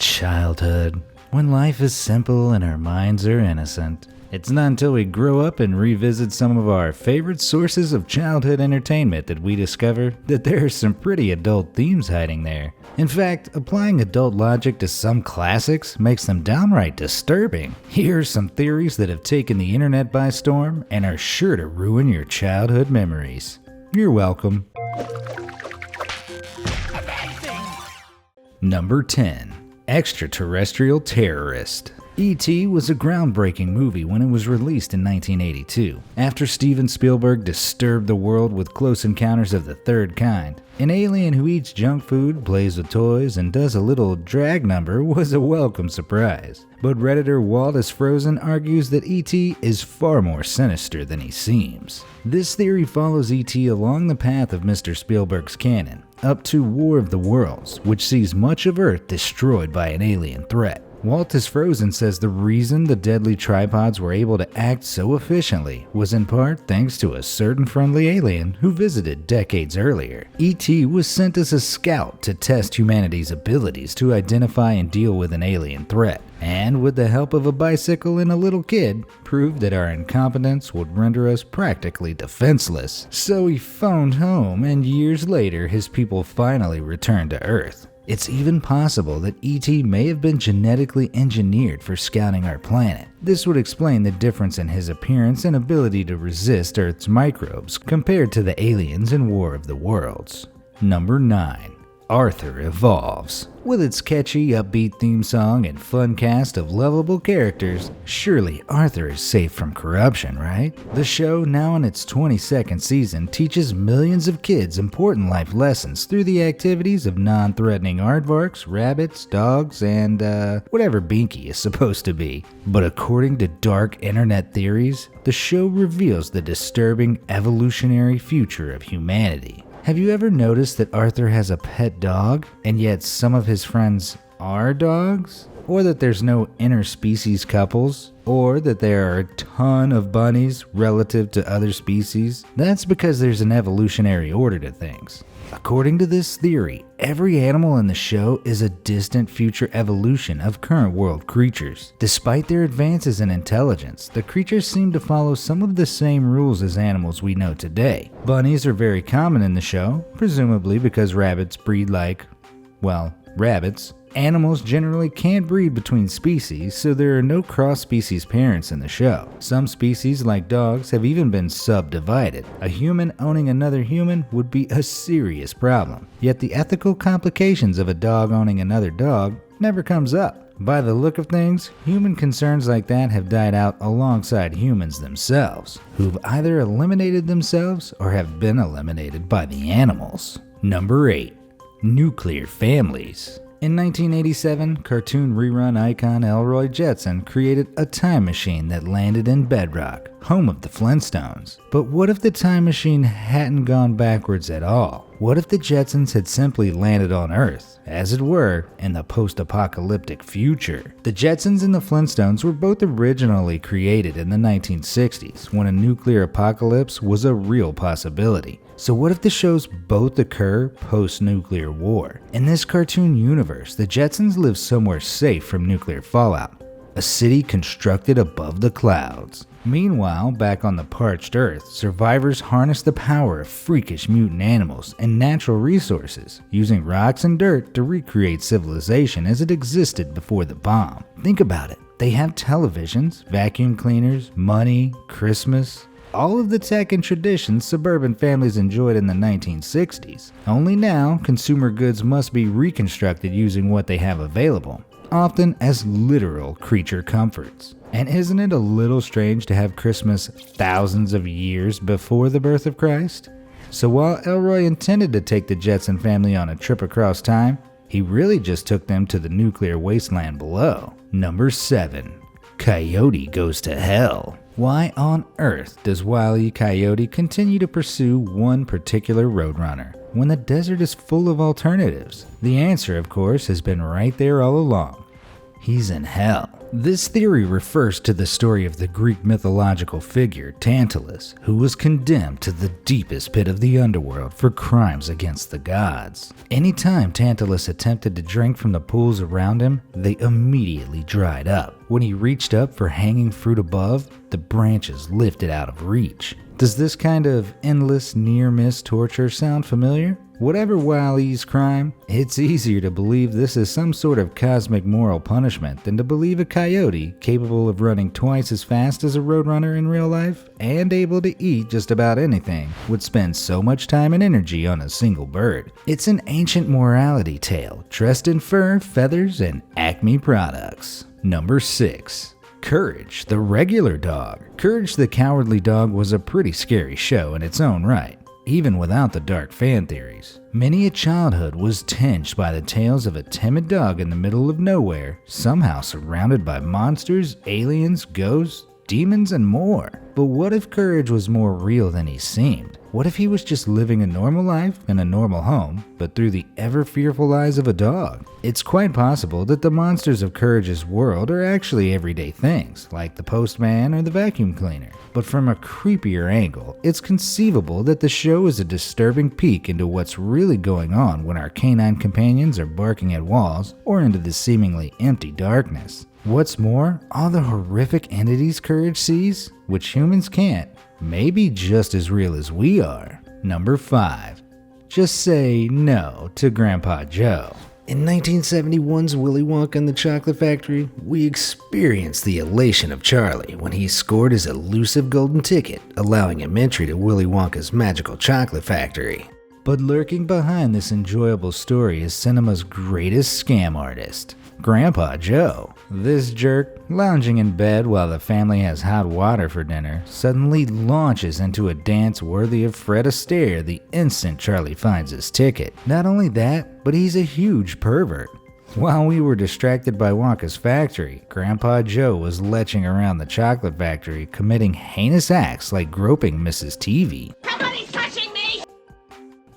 Childhood. When life is simple and our minds are innocent. It's not until we grow up and revisit some of our favorite sources of childhood entertainment that we discover that there are some pretty adult themes hiding there. In fact, applying adult logic to some classics makes them downright disturbing. Here are some theories that have taken the internet by storm and are sure to ruin your childhood memories. You're welcome. Number 10. Extraterrestrial Terrorist. E.T. was a groundbreaking movie when it was released in 1982, after Steven Spielberg disturbed the world with Close Encounters of the Third Kind. An alien who eats junk food, plays with toys, and does a little drag number was a welcome surprise. But Redditor Walt is Frozen argues that E.T. is far more sinister than he seems. This theory follows E.T. along the path of Mr. Spielberg's canon, up to War of the Worlds, which sees much of Earth destroyed by an alien threat. Walt is Frozen says the reason the deadly tripods were able to act so efficiently was in part thanks to a certain friendly alien who visited decades earlier. E.T. was sent as a scout to test humanity's abilities to identify and deal with an alien threat, and with the help of a bicycle and a little kid, proved that our incompetence would render us practically defenseless. So he phoned home, and years later his people finally returned to Earth. It's even possible that E.T. may have been genetically engineered for scouting our planet. This would explain the difference in his appearance and ability to resist Earth's microbes compared to the aliens in War of the Worlds. Number 9. Arthur Evolves. With its catchy, upbeat theme song and fun cast of lovable characters, surely Arthur is safe from corruption, right? The show, now in its 22nd season, teaches millions of kids important life lessons through the activities of non-threatening aardvarks, rabbits, dogs, and whatever Binky is supposed to be. But according to dark internet theories, the show reveals the disturbing evolutionary future of humanity. Have you ever noticed that Arthur has a pet dog, and yet some of his friends are dogs? Or that there's no interspecies couples? Or that there are a ton of bunnies relative to other species? That's because there's an evolutionary order to things. According to this theory, every animal in the show is a distant future evolution of current world creatures. Despite their advances in intelligence, the creatures seem to follow some of the same rules as animals we know today. Bunnies are very common in the show, presumably because rabbits breed like, well, rabbits. Animals generally can't breed between species, so there are no cross-species parents in the show. Some species, like dogs, have even been subdivided. A human owning another human would be a serious problem. Yet the ethical complications of a dog owning another dog never comes up. By the look of things, human concerns like that have died out alongside humans themselves, who've either eliminated themselves or have been eliminated by the animals. Number 8. Nuclear Families. In 1987, cartoon rerun icon Elroy Jetson created a time machine that landed in Bedrock, home of the Flintstones. But what if the time machine hadn't gone backwards at all? What if the Jetsons had simply landed on Earth, as it were, in the post-apocalyptic future? The Jetsons and the Flintstones were both originally created in the 1960s, when a nuclear apocalypse was a real possibility. So what if the shows both occur post-nuclear war? In this cartoon universe, the Jetsons live somewhere safe from nuclear fallout, a city constructed above the clouds. Meanwhile, back on the parched Earth, survivors harness the power of freakish mutant animals and natural resources, using rocks and dirt to recreate civilization as it existed before the bomb. Think about it. They have televisions, vacuum cleaners, money, Christmas, all of the tech and traditions suburban families enjoyed in the 1960s. Only now, consumer goods must be reconstructed using what they have available, often as literal creature comforts. And isn't it a little strange to have Christmas thousands of years before the birth of Christ? So while Elroy intended to take the Jetson family on a trip across time, he really just took them to the nuclear wasteland below. Number 7. Coyote Goes to Hell. Why on earth does Wile E. Coyote continue to pursue one particular roadrunner when the desert is full of alternatives? The answer, of course, has been right there all along. He's in hell. This theory refers to the story of the Greek mythological figure Tantalus, who was condemned to the deepest pit of the underworld for crimes against the gods. Anytime Tantalus attempted to drink from the pools around him, they immediately dried up. When he reached up for hanging fruit above, the branches lifted out of reach. Does this kind of endless near-miss torture sound familiar? Whatever Wall-E's crime, it's easier to believe this is some sort of cosmic moral punishment than to believe a coyote capable of running twice as fast as a roadrunner in real life and able to eat just about anything would spend so much time and energy on a single bird. It's an ancient morality tale dressed in fur, feathers, and Acme products. Number 6. Courage, the regular dog. Courage the Cowardly Dog was a pretty scary show in its own right, even without the dark fan theories. Many a childhood was tinged by the tales of a timid dog in the middle of nowhere, somehow surrounded by monsters, aliens, ghosts, demons, and more. But what if Courage was more real than he seemed? What if he was just living a normal life in a normal home, but through the ever-fearful eyes of a dog? It's quite possible that the monsters of Courage's world are actually everyday things, like the postman or the vacuum cleaner. But from a creepier angle, it's conceivable that the show is a disturbing peek into what's really going on when our canine companions are barking at walls or into the seemingly empty darkness. What's more, all the horrific entities Courage sees, which humans can't, may be just as real as we are. Number 5. Just say no to Grandpa Joe. In 1971's Willy Wonka and the Chocolate Factory, we experienced the elation of Charlie when he scored his elusive golden ticket, allowing him entry to Willy Wonka's magical chocolate factory. But lurking behind this enjoyable story is cinema's greatest scam artist, Grandpa Joe. This jerk, lounging in bed while the family has hot water for dinner, suddenly launches into a dance worthy of Fred Astaire the instant Charlie finds his ticket. Not only that, but he's a huge pervert. While we were distracted by Wonka's factory, Grandpa Joe was leching around the chocolate factory, committing heinous acts like groping Mrs. TV. Somebody's touching me!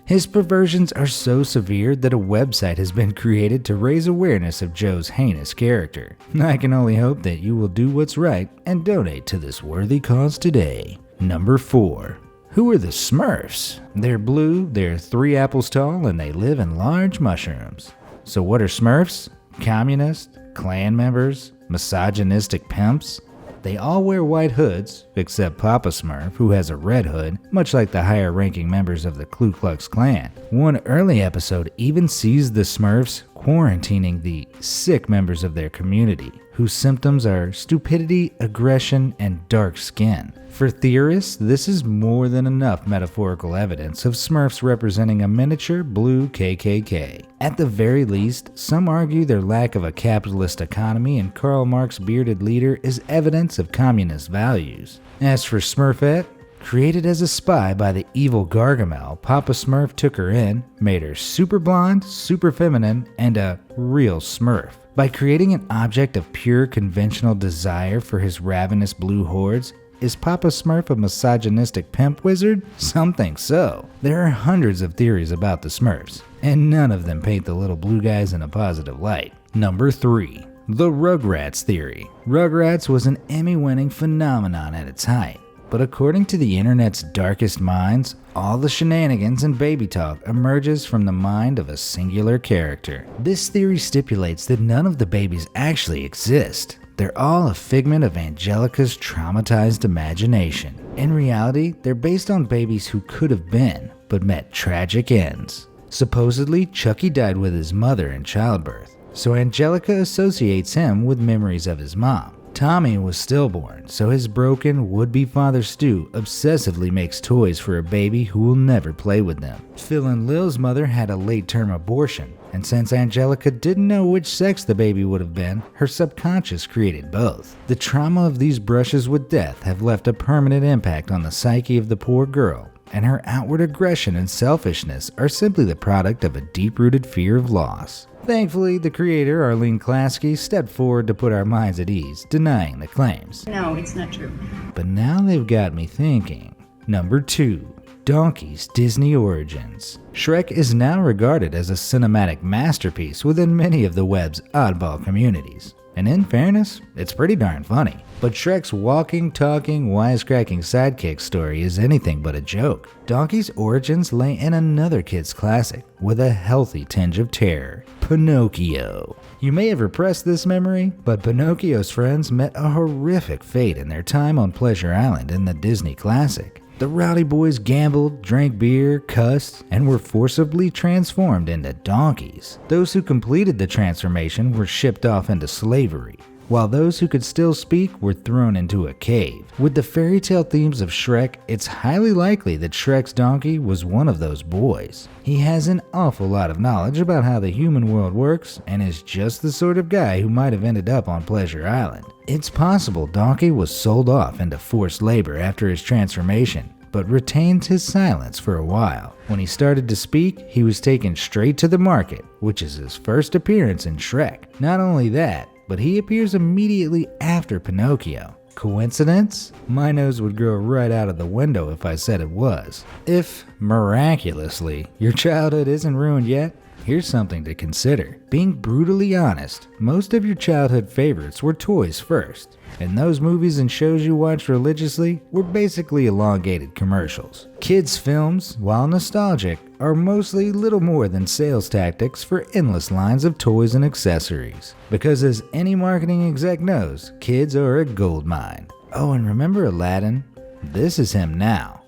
His perversions are so severe that a website has been created to raise awareness of Joe's heinous character. I can only hope that you will do what's right and donate to this worthy cause today. Number 4. Who are the Smurfs? They're blue, they're 3 apples tall, and they live in large mushrooms. So what are Smurfs? Communists? Klan members? Misogynistic pimps? They all wear white hoods, except Papa Smurf, who has a red hood, much like the higher-ranking members of the Ku Klux Klan. One early episode even sees the Smurfs quarantining the sick members of their community, whose symptoms are stupidity, aggression, and dark skin. For theorists, this is more than enough metaphorical evidence of Smurfs representing a miniature blue KKK. At the very least, some argue their lack of a capitalist economy and Karl Marx's bearded leader is evidence of communist values. As for Smurfette, created as a spy by the evil Gargamel, Papa Smurf took her in, made her super blonde, super feminine, and a real Smurf. By creating an object of pure conventional desire for his ravenous blue hordes, is Papa Smurf a misogynistic pimp wizard? Some think so. There are hundreds of theories about the Smurfs, and none of them paint the little blue guys in a positive light. Number 3. The Rugrats theory. Rugrats was an Emmy-winning phenomenon at its height. But according to the internet's darkest minds, all the shenanigans and baby talk emerges from the mind of a singular character. This theory stipulates that none of the babies actually exist. They're all a figment of Angelica's traumatized imagination. In reality, they're based on babies who could have been, but met tragic ends. Supposedly, Chucky died with his mother in childbirth, so Angelica associates him with memories of his mom. Tommy was stillborn, so his broken would-be father Stu obsessively makes toys for a baby who will never play with them. Phil and Lil's mother had a late-term abortion, and since Angelica didn't know which sex the baby would have been, her subconscious created both. The trauma of these brushes with death have left a permanent impact on the psyche of the poor girl, and her outward aggression and selfishness are simply the product of a deep-rooted fear of loss. Thankfully, the creator, Arlene Klasky, stepped forward to put our minds at ease, denying the claims. No, it's not true. But now they've got me thinking. Number 2. Donkey's Disney Origins. Shrek is now regarded as a cinematic masterpiece within many of the web's oddball communities. and in fairness, it's pretty darn funny. But Shrek's walking, talking, wisecracking sidekick story is anything but a joke. Donkey's origins lay in another kid's classic with a healthy tinge of terror, Pinocchio. You may have repressed this memory, but Pinocchio's friends met a horrific fate in their time on Pleasure Island in the Disney classic. The rowdy boys gambled, drank beer, cussed, and were forcibly transformed into donkeys. Those who completed the transformation were shipped off into slavery, while those who could still speak were thrown into a cave. With the fairy tale themes of Shrek, it's highly likely that Shrek's donkey was one of those boys. He has an awful lot of knowledge about how the human world works and is just the sort of guy who might have ended up on Pleasure Island. It's possible Donkey was sold off into forced labor after his transformation, but retained his silence for a while. When he started to speak, he was taken straight to the market, which is his first appearance in Shrek. Not only that, but he appears immediately after Pinocchio. Coincidence? My nose would grow right out of the window if I said it was. If, miraculously, your childhood isn't ruined yet, here's something to consider. Being brutally honest, most of your childhood favorites were toys first, and those movies and shows you watched religiously were basically elongated commercials. Kids' films, while nostalgic, are mostly little more than sales tactics for endless lines of toys and accessories. Because as any marketing exec knows, kids are a goldmine. Oh, and remember Aladdin? This is him now.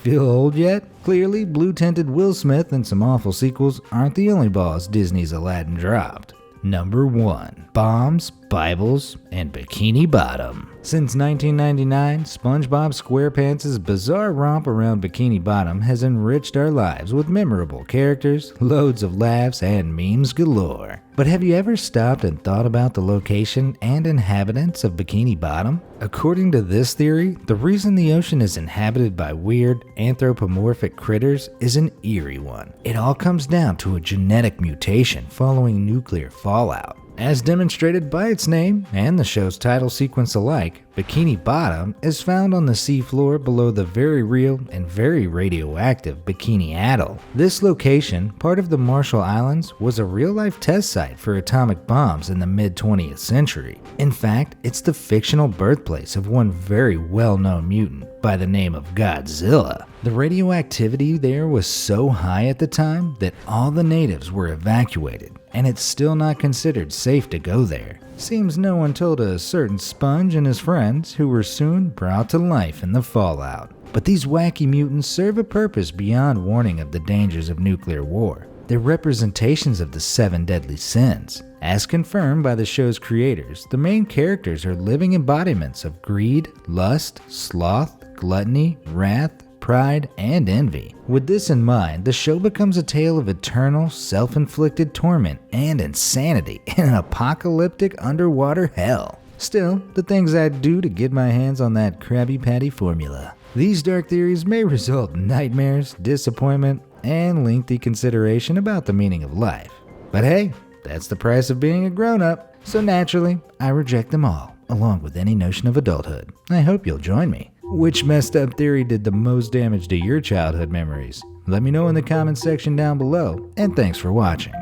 Feel old yet? Clearly, blue-tinted Will Smith and some awful sequels aren't the only balls Disney's Aladdin dropped. Number 1. Bombs, Bibles, and Bikini Bottom. Since 1999, SpongeBob SquarePants' bizarre romp around Bikini Bottom has enriched our lives with memorable characters, loads of laughs, and memes galore. But have you ever stopped and thought about the location and inhabitants of Bikini Bottom? According to this theory, the reason the ocean is inhabited by weird, anthropomorphic critters is an eerie one. It all comes down to a genetic mutation following nuclear fallout. As demonstrated by its name and the show's title sequence alike, Bikini Bottom is found on the seafloor below the very real and very radioactive Bikini Atoll. This location, part of the Marshall Islands, was a real-life test site for atomic bombs in the mid-20th century. In fact, it's the fictional birthplace of one very well-known mutant by the name of Godzilla. The radioactivity there was so high at the time that all the natives were evacuated, and it's still not considered safe to go there. Seems no one told a certain Sponge and his friends, who were soon brought to life in the fallout. But these wacky mutants serve a purpose beyond warning of the dangers of nuclear war. They're representations of the 7 deadly sins. As confirmed by the show's creators, the main characters are living embodiments of greed, lust, sloth, gluttony, wrath, pride, and envy. With this in mind, the show becomes a tale of eternal, self-inflicted torment and insanity in an apocalyptic underwater hell. Still, the things I'd do to get my hands on that Krabby Patty formula. These dark theories may result in nightmares, disappointment, and lengthy consideration about the meaning of life. But hey, that's the price of being a grown-up, so naturally, I reject them all, along with any notion of adulthood. I hope you'll join me. Which messed up theory did the most damage to your childhood memories? Let me know in the comments section down below, and thanks for watching.